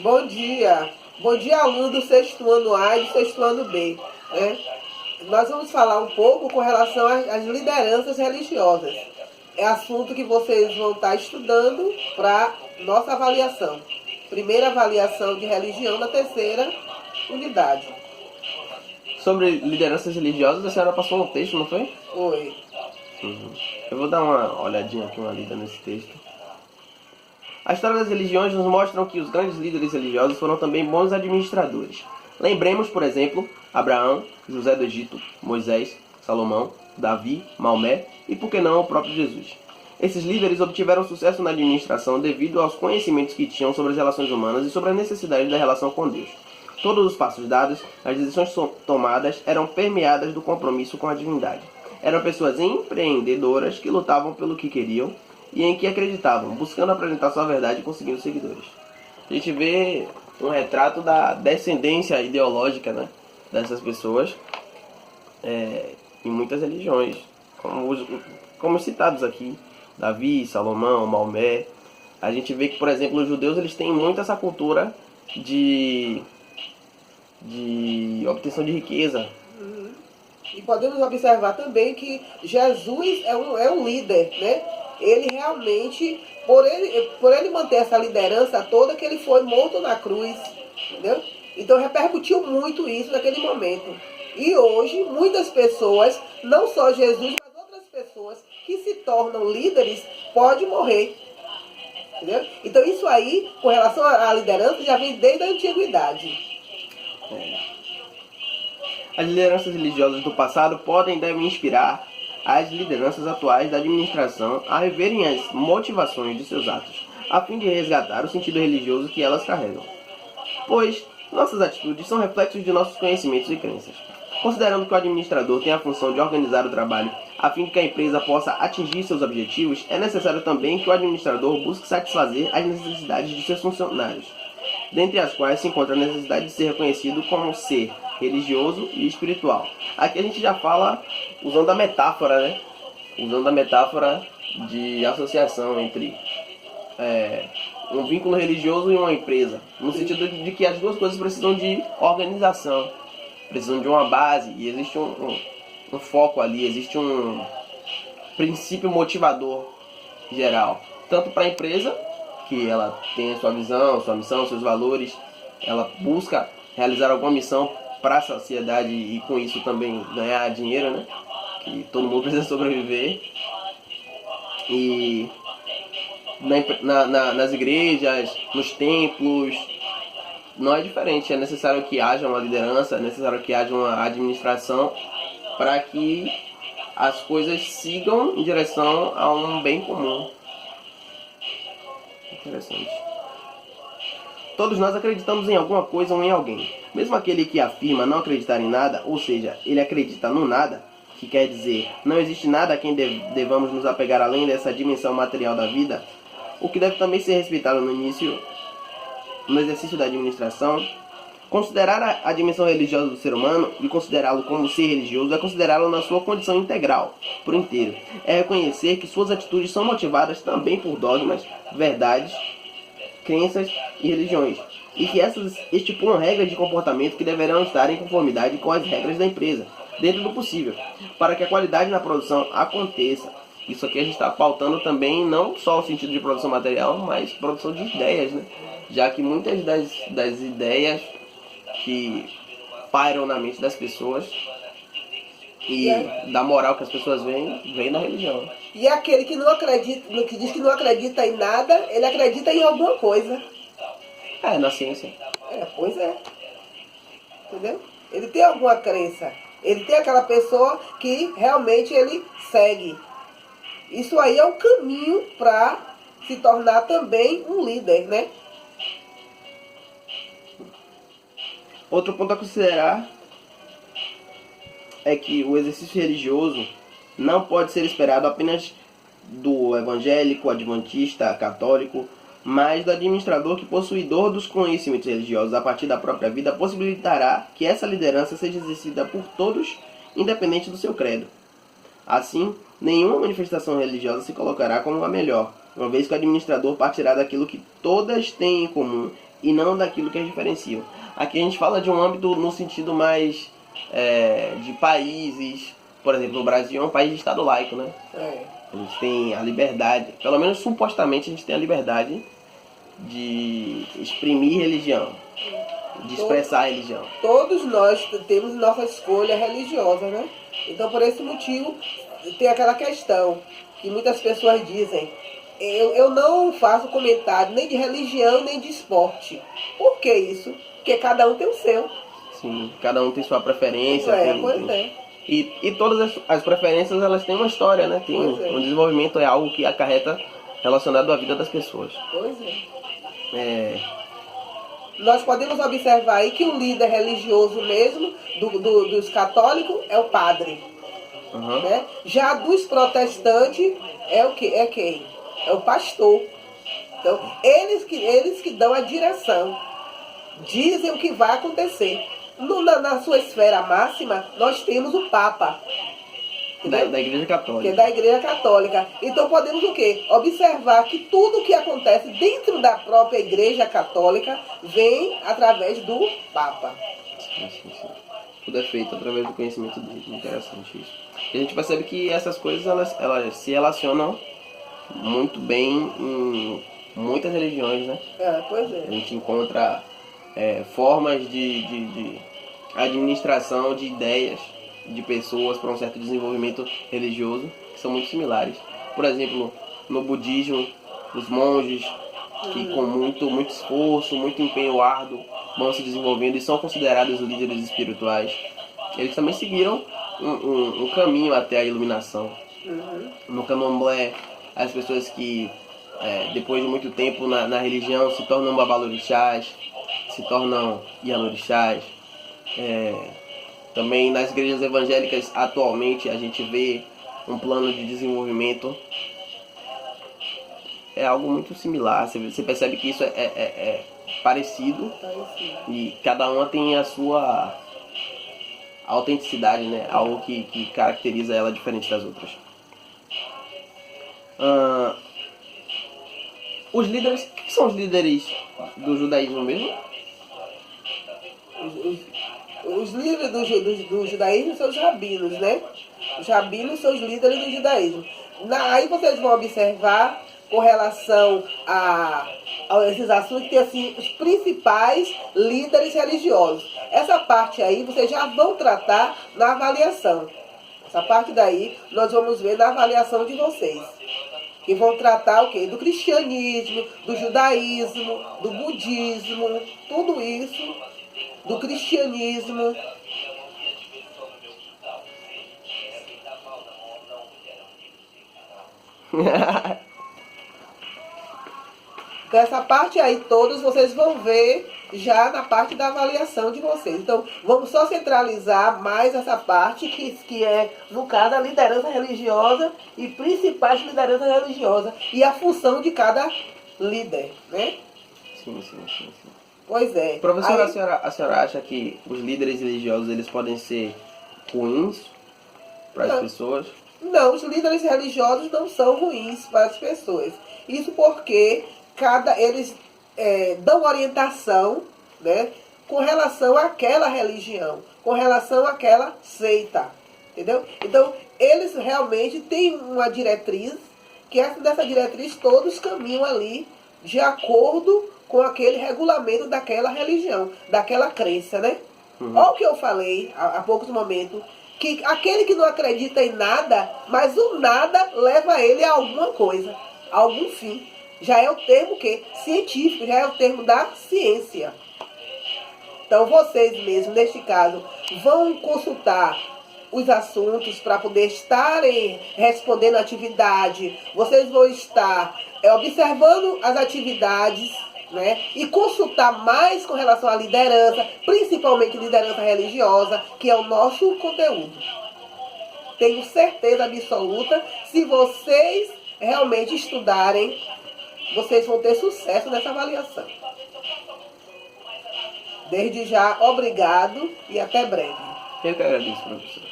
Bom dia. Bom dia, aluno do sexto ano A e do sexto ano B. Né? Nós vamos falar um pouco com relação às lideranças religiosas. É assunto que vocês vão estar estudando para nossa avaliação. Primeira avaliação de religião na terceira unidade. Sobre lideranças religiosas, a senhora passou um texto, não foi? Oi. Eu vou dar uma olhadinha aqui, uma lida nesse texto. A história das religiões nos mostra que os grandes líderes religiosos foram também bons administradores. Lembremos, por exemplo, Abraão, José do Egito, Moisés, Salomão, Davi, Maomé e, por que não, o próprio Jesus. Esses líderes obtiveram sucesso na administração devido aos conhecimentos que tinham sobre as relações humanas e sobre a necessidade da relação com Deus. Todos os passos dados, as decisões tomadas eram permeadas do compromisso com a divindade. Eram pessoas empreendedoras que lutavam pelo que queriam e em que acreditavam, buscando apresentar sua verdade e conseguindo seguidores. A gente vê um retrato da descendência ideológica, né, dessas pessoas em muitas religiões, como citados aqui, Davi, Salomão, Maomé. A gente vê que, por exemplo, os judeus eles têm muito essa cultura de obtenção de riqueza. E podemos observar também que Jesus é um líder, né? Ele realmente, por ele manter essa liderança toda, que ele foi morto na cruz, entendeu? Então repercutiu muito isso naquele momento. E hoje, muitas pessoas, não só Jesus, mas outras pessoas que se tornam líderes, podem morrer. Entendeu? Então isso aí, com relação à liderança, já vem desde a antiguidade. As lideranças religiosas do passado podem e devem inspirar as lideranças atuais da administração a reverem as motivações de seus atos, a fim de resgatar o sentido religioso que elas carregam. Pois nossas atitudes são reflexos de nossos conhecimentos e crenças. Considerando que o administrador tem a função de organizar o trabalho a fim de que a empresa possa atingir seus objetivos, é necessário também que o administrador busque satisfazer as necessidades de seus funcionários, dentre as quais se encontra a necessidade de ser reconhecido como ser religioso e espiritual. Aqui a gente já fala usando a metáfora, né? Usando a metáfora de associação entre um vínculo religioso e uma empresa, no sentido de que as duas coisas precisam de organização, precisam de uma base e existe um foco ali, existe um princípio motivador geral, tanto para a empresa, que ela tem a sua visão, sua missão, seus valores, ela busca realizar alguma missão para a sociedade e com isso também ganhar dinheiro, né? Que todo mundo precisa sobreviver. E nas igrejas, nos templos, não é diferente. É necessário que haja uma liderança, é necessário que haja uma administração para que as coisas sigam em direção a um bem comum. Interessante. Todos nós acreditamos em alguma coisa ou em alguém. Mesmo aquele que afirma não acreditar em nada, ou seja, ele acredita no nada, que quer dizer, não existe nada a quem devamos nos apegar além dessa dimensão material da vida, o que deve também ser respeitado no exercício da administração. Considerar a dimensão religiosa do ser humano e considerá-lo como ser religioso é considerá-lo na sua condição integral, por inteiro. É reconhecer que suas atitudes são motivadas também por dogmas, verdades, crenças e religiões, e que essas estipulam regras de comportamento que deverão estar em conformidade com as regras da empresa, dentro do possível, para que a qualidade na produção aconteça. Isso aqui a gente está pautando também não só o sentido de produção material, mas produção de ideias, né? Já que muitas das ideias que pairam na mente das pessoas e da moral que as pessoas veem, vem da religião. E aquele que não acredita, que diz que não acredita em nada, ele acredita em alguma coisa. Na ciência. Pois é. Entendeu? Ele tem alguma crença. Ele tem aquela pessoa que realmente ele segue. Isso aí é o caminho para se tornar também um líder, né? Outro ponto a considerar é que o exercício religioso não pode ser esperado apenas do evangélico, adventista, católico, mas do administrador que, possuidor dos conhecimentos religiosos a partir da própria vida, possibilitará que essa liderança seja exercida por todos, independente do seu credo. Assim, nenhuma manifestação religiosa se colocará como a melhor, uma vez que o administrador partirá daquilo que todas têm em comum e não daquilo que as diferenciam. Aqui a gente fala de um âmbito no sentido mais de países. Por exemplo, o Brasil é um país de Estado laico, né? A gente tem a liberdade, pelo menos supostamente a gente tem a liberdade de exprimir religião, de expressar religião. Todos nós temos nossa escolha religiosa, né? Então, por esse motivo, tem aquela questão que muitas pessoas dizem: eu não faço comentário nem de religião nem de esporte. Por que isso? Porque cada um tem o seu. Sim, cada um tem sua preferência. Pois é. E todas as preferências, elas têm uma história, né? Tem um desenvolvimento, é algo que acarreta relacionado à vida das pessoas. Pois é. Nós podemos observar aí que o líder religioso mesmo dos católicos é o padre. Uhum. Né? Já dos protestantes é o que? É quem? É o pastor. Então, eles que dão a direção. Dizem o que vai acontecer. Na sua esfera máxima, nós temos o Papa. Da Igreja Católica. Que é da Igreja Católica. Então podemos o quê? Observar que tudo o que acontece dentro da própria Igreja Católica vem através do Papa. Sim. Tudo é feito através do conhecimento dele. Interessante isso. E a gente percebe que essas coisas elas se relacionam muito bem em muitas religiões, né? Pois é. A gente encontra formas de administração de ideias de pessoas para um certo desenvolvimento religioso que são muito similares. Por exemplo, no budismo, os monges que com muito esforço, muito empenho árduo vão se desenvolvendo e são considerados líderes espirituais. Eles também seguiram um caminho até a iluminação. No candomblé, as pessoas que depois de muito tempo na religião se tornam babalorixás, se tornam yanorixás. Também nas igrejas evangélicas atualmente a gente vê um plano de desenvolvimento. É algo muito similar, você percebe que isso é parecido e cada uma tem a sua autenticidade, né? Algo que caracteriza ela diferente das outras. Os líderes, o que são os líderes do judaísmo mesmo? Os líderes do judaísmo são os rabinos, né? Os rabinos são os líderes do judaísmo. Aí vocês vão observar, com relação a esses assuntos, que tem assim, os principais líderes religiosos. Essa parte aí vocês já vão tratar na avaliação. Essa parte daí nós vamos ver na avaliação de vocês. Que vão tratar o quê? Do cristianismo, do judaísmo, do budismo, tudo isso, do cristianismo. Então essa parte aí todos vocês vão ver já na parte da avaliação de vocês. Então vamos só centralizar mais essa parte que é, no caso, a liderança religiosa e principais lideranças religiosas e a função de cada líder, né? Sim. Pois é. Professora, a senhora acha que os líderes religiosos eles podem ser ruins para as pessoas? Não, os líderes religiosos não são ruins para as pessoas. Isso porque eles dão orientação, né, com relação àquela religião, com relação àquela seita, entendeu? Então, eles realmente têm uma diretriz, que dessa diretriz todos caminham ali de acordo com aquele regulamento daquela religião, daquela crença, né? Olha o que eu falei há poucos momentos, que aquele que não acredita em nada, mas o nada leva ele a alguma coisa, a algum fim. Já é o termo que? Científico, já é o termo da ciência. Então vocês mesmos, neste caso, vão consultar os assuntos para poder estarem respondendo a atividade. Vocês vão estar observando as atividades, né? E consultar mais com relação à liderança, principalmente liderança religiosa, que é o nosso conteúdo. Tenho certeza absoluta, se vocês realmente estudarem, vocês vão ter sucesso nessa avaliação. Desde já, obrigado e até breve. Eu que agradeço, professor.